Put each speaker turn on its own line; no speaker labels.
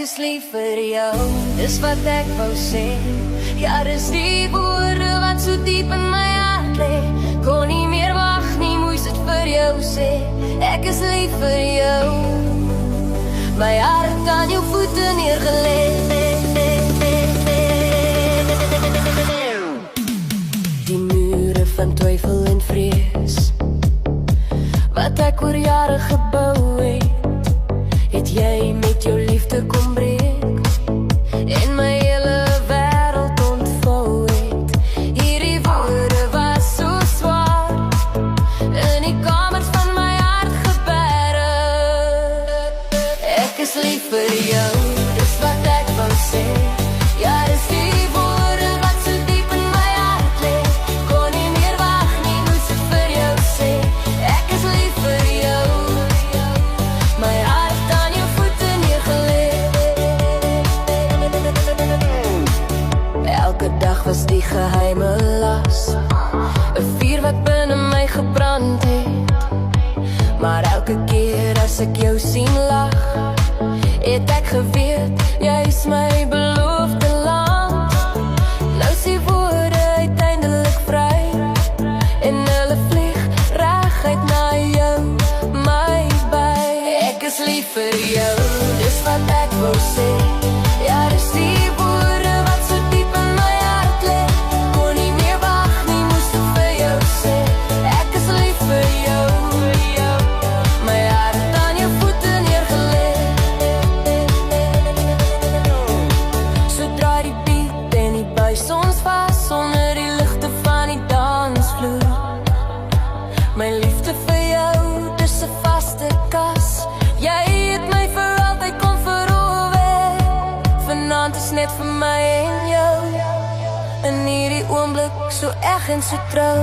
is lief vir jou, dis wat ek wou sê. Ja, dis die woorde wat so diep in my hart lê. Kon nie meer wag nie, moes dit vir jou sê. Ek is lief vir jou, my hart aan jou voete neergelê. Die mure van twyfel en vrees wat ek oor jare gebou het jy met jou liefde kom breek en my hele wêreld ontvou het. Hierdie woorde was so swaar in die kamers van my hart geberg. Ek is lief vir jou, dis wat ek wou sê. Ja, dis die woorde wat so diep in my hart lê. Kon nie meer wag nie, moes ek vir jou sê. Ek is lief vir jou, my hart aan jou voete neergelê. Elke dag was die geheime las, 'n vuur wat binne my gebrand het. Maar elke keer as ek jou sien lag, het ek geweet, jy is my beloofde land. Nou is die woorde uiteindelik vry en hulle vlieg reguit na jou, my by. Ek is lief vir jou, dis wat ek wou sê. Ja, dis die woorde wat so diep in my hart lê. Kon nie meer wag nie, moes ek vir jou sê. Ek is lief vir jou, my hart aan jou voete neergelê. Sodra die beat en die buis ons vas onder die ligte van die dansvloer. My liefde vir jou, dis 'n vaste kas. Jy het my vir altyd kom verower. Vanaand is net vir my en jou, in hierdie oomblik so eg en so trou.